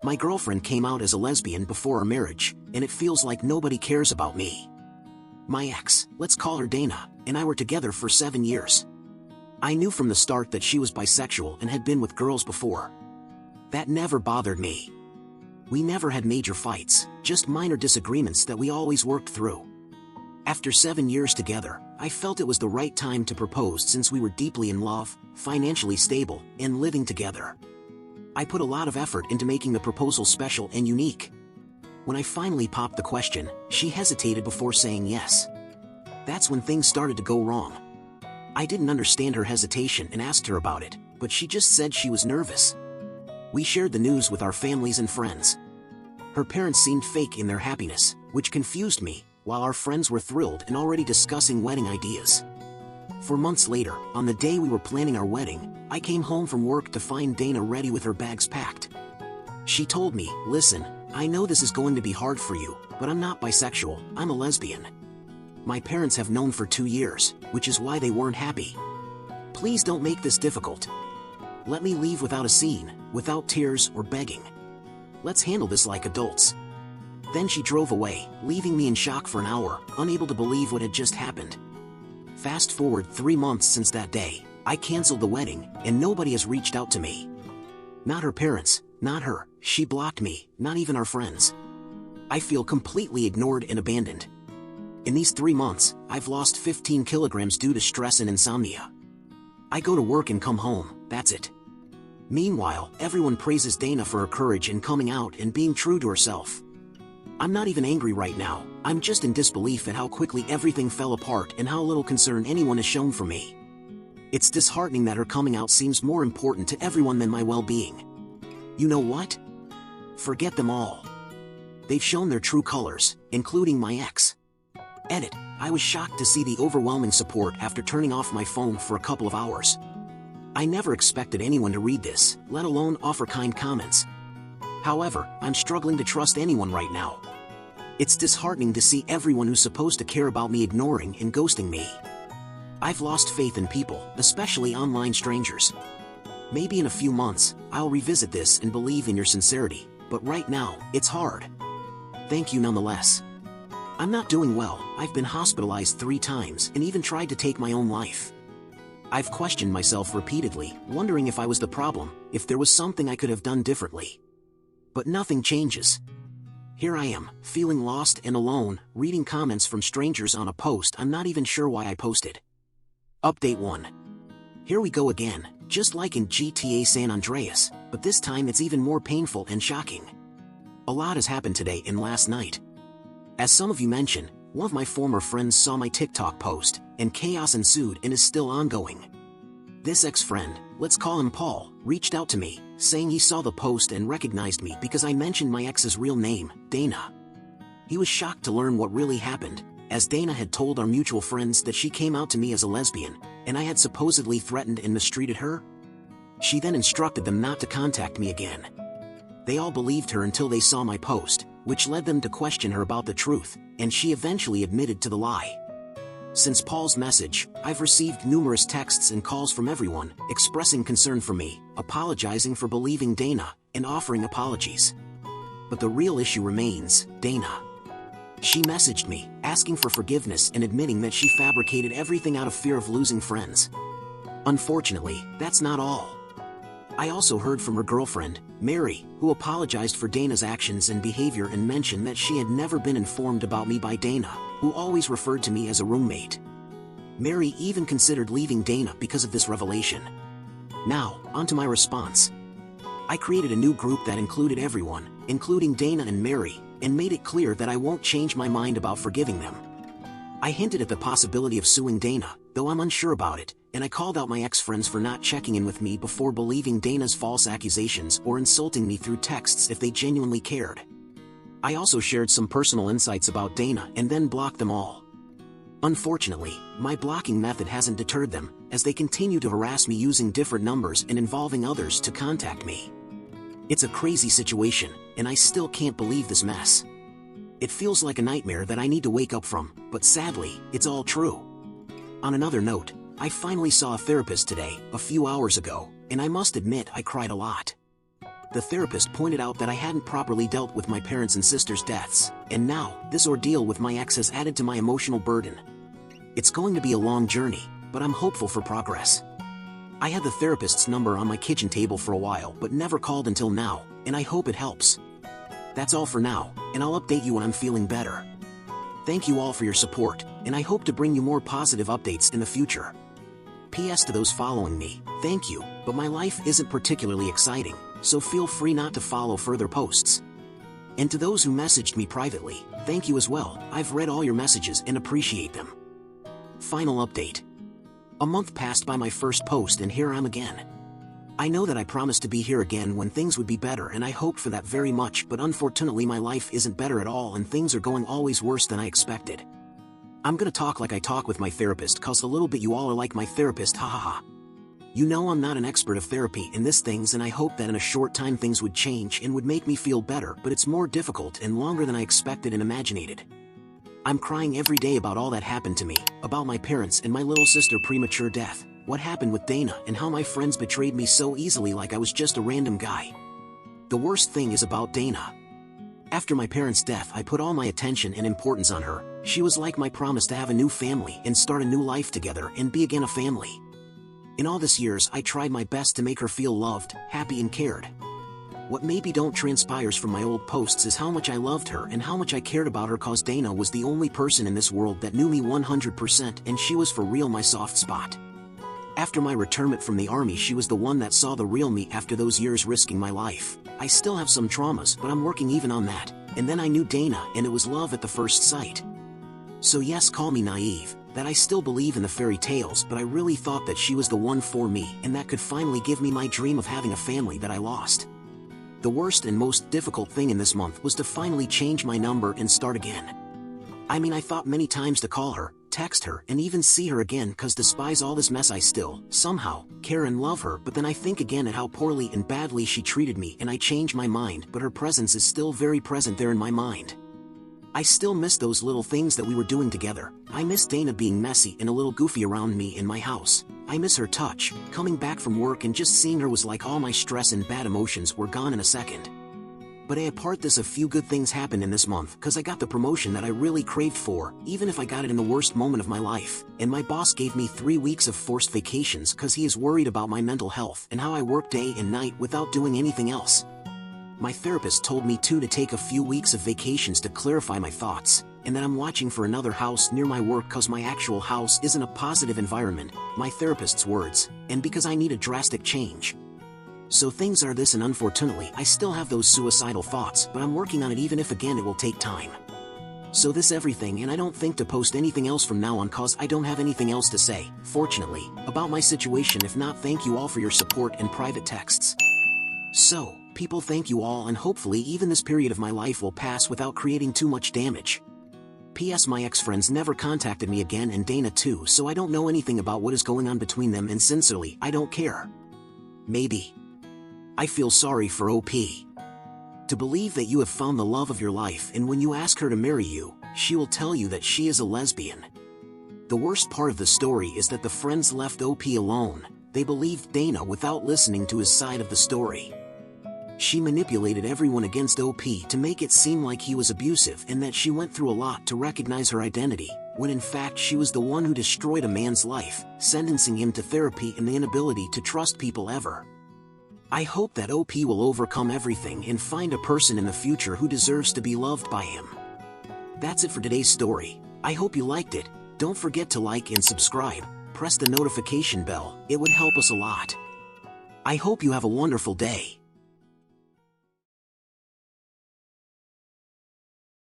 My girlfriend came out as a lesbian before our marriage, and it feels like nobody cares about me. My ex, let's call her Dana, and I were together for 7 years. I knew from the start that she was bisexual and had been with girls before. That never bothered me. We never had major fights, just minor disagreements that we always worked through. After 7 years together, I felt it was the right time to propose since we were deeply in love, financially stable, and living together. I put a lot of effort into making the proposal special and unique. When I finally popped the question, she hesitated before saying yes. That's when things started to go wrong. I didn't understand her hesitation and asked her about it, but she just said she was nervous. We shared the news with our families and friends. Her parents seemed fake in their happiness, which confused me, while our friends were thrilled and already discussing wedding ideas. 4 months later, on the day we were planning our wedding, I came home from work to find Dana ready with her bags packed. She told me, "Listen, I know this is going to be hard for you, but I'm not bisexual, I'm a lesbian. My parents have known for 2 years, which is why they weren't happy. Please don't make this difficult. Let me leave without a scene, without tears or begging. Let's handle this like adults." Then she drove away, leaving me in shock for an hour, unable to believe what had just happened. Fast forward 3 months since that day, I canceled the wedding, and nobody has reached out to me. Not her parents, not her, she blocked me, not even our friends. I feel completely ignored and abandoned. In these 3 months, I've lost 15 kilograms due to stress and insomnia. I go to work and come home, that's it. Meanwhile, everyone praises Dana for her courage in coming out and being true to herself. I'm not even angry right now, I'm just in disbelief at how quickly everything fell apart and how little concern anyone has shown for me. It's disheartening that her coming out seems more important to everyone than my well-being. You know what? Forget them all. They've shown their true colors, including my ex. Edit. I was shocked to see the overwhelming support after turning off my phone for a couple of hours. I never expected anyone to read this, let alone offer kind comments. However, I'm struggling to trust anyone right now. It's disheartening to see everyone who's supposed to care about me ignoring and ghosting me. I've lost faith in people, especially online strangers. Maybe in a few months, I'll revisit this and believe in your sincerity, but right now, it's hard. Thank you nonetheless. I'm not doing well, I've been hospitalized 3 times and even tried to take my own life. I've questioned myself repeatedly, wondering if I was the problem, if there was something I could have done differently. But nothing changes. Here I am, feeling lost and alone, reading comments from strangers on a post I'm not even sure why I posted. Update 1. Here we go again, just like in GTA San Andreas, but this time it's even more painful and shocking. A lot has happened today and last night. As some of you mentioned, one of my former friends saw my TikTok post, and chaos ensued and is still ongoing. This ex-friend, let's call him Paul, reached out to me, saying he saw the post and recognized me because I mentioned my ex's real name, Dana. He was shocked to learn what really happened, as Dana had told our mutual friends that she came out to me as a lesbian, and I had supposedly threatened and mistreated her. She then instructed them not to contact me again. They all believed her until they saw my post, which led them to question her about the truth, and she eventually admitted to the lie. Since Paul's message, I've received numerous texts and calls from everyone, expressing concern for me, apologizing for believing Dana, and offering apologies. But the real issue remains, Dana. She messaged me, asking for forgiveness and admitting that she fabricated everything out of fear of losing friends. Unfortunately, that's not all. I also heard from her girlfriend, Mary, who apologized for Dana's actions and behavior and mentioned that she had never been informed about me by Dana, who always referred to me as a roommate. Mary even considered leaving Dana because of this revelation. Now, onto my response. I created a new group that included everyone, including Dana and Mary, and made it clear that I won't change my mind about forgiving them. I hinted at the possibility of suing Dana, though I'm unsure about it, and I called out my ex-friends for not checking in with me before believing Dana's false accusations or insulting me through texts if they genuinely cared. I also shared some personal insights about Dana and then blocked them all. Unfortunately, my blocking method hasn't deterred them, as they continue to harass me using different numbers and involving others to contact me. It's a crazy situation, and I still can't believe this mess. It feels like a nightmare that I need to wake up from, but sadly, it's all true. On another note, I finally saw a therapist today, a few hours ago, and I must admit I cried a lot. the therapist pointed out that I hadn't properly dealt with my parents' and sisters' deaths, and now, this ordeal with my ex has added to my emotional burden. It's going to be a long journey, but I'm hopeful for progress. I had the therapist's number on my kitchen table for a while but never called until now, and I hope it helps. That's all for now, and I'll update you when I'm feeling better. Thank you all for your support, and I hope to bring you more positive updates in the future. P.S. to those following me, thank you, but my life isn't particularly exciting, so feel free not to follow further posts. And to those who messaged me privately, thank you as well. I've read all your messages and appreciate them. Final update. A month passed by my first post and here I'm again. I know that I promised to be here again when things would be better and I hoped for that very much, but unfortunately my life isn't better at all and things are going always worse than I expected. I'm gonna talk like I talk with my therapist cause a little bit you all are like my therapist, hahaha. You know I'm not an expert of therapy in this things and I hope that in a short time things would change and would make me feel better, but it's more difficult and longer than I expected and imaginated. I'm crying every day about all that happened to me, about my parents and my little sister premature death, what happened with Dana and how my friends betrayed me so easily like I was just a random guy. The worst thing is about Dana. After my parents' death I put all my attention and importance on her. She was like my promise to have a new family and start a new life together and be again a family. In all these years I tried my best to make her feel loved, happy and cared. What maybe don't transpires from my old posts is how much I loved her and how much I cared about her cause Dana was the only person in this world that knew me 100% and she was for real my soft spot. After my retirement from the army she was the one that saw the real me after those years risking my life. I still have some traumas but I'm working even on that, and then I knew Dana and it was love at the first sight. So yes, call me naive, that I still believe in the fairy tales, but I really thought that she was the one for me and that could finally give me my dream of having a family that I lost. The worst and most difficult thing in this month was to finally change my number and start again. I mean, I thought many times to call her, text her, and even see her again cause despite all this mess I still, somehow, care and love her, but then I think again at how poorly and badly she treated me and I change my mind, but her presence is still very present there in my mind. I still miss those little things that we were doing together. I miss Dana being messy and a little goofy around me in my house. I miss her touch. Coming back from work and just seeing her was like all my stress and bad emotions were gone in a second. But apart this, a few good things happened in this month cause I got the promotion that I really craved for, even if I got it in the worst moment of my life, and my boss gave me 3 weeks of forced vacations cause he is worried about my mental health and how I work day and night without doing anything else. My therapist told me too to take a few weeks of vacations to clarify my thoughts, and that I'm watching for another house near my work cause my actual house isn't a positive environment, my therapist's words, and because I need a drastic change. So things are this, and unfortunately I still have those suicidal thoughts, but I'm working on it even if again it will take time. So this everything, and I don't think to post anything else from now on cause I don't have anything else to say, fortunately, about my situation. If not, thank you all for your support and private texts. So, people, thank you all, and hopefully even this period of my life will pass without creating too much damage. P.S. My ex-friends never contacted me again and Dana too, so I don't know anything about what is going on between them and sincerely, I don't care. Maybe. I feel sorry for OP. To believe that you have found the love of your life and when you ask her to marry you, she will tell you that she is a lesbian. The worst part of the story is that the friends left OP alone. They believed Dana without listening to his side of the story. She manipulated everyone against OP to make it seem like he was abusive and that she went through a lot to recognize her identity, when in fact she was the one who destroyed a man's life, sentencing him to therapy and the inability to trust people ever. I hope that OP will overcome everything and find a person in the future who deserves to be loved by him. That's it for today's story. I hope you liked it. Don't forget to like and subscribe. Press the notification bell, it would help us a lot. I hope you have a wonderful day.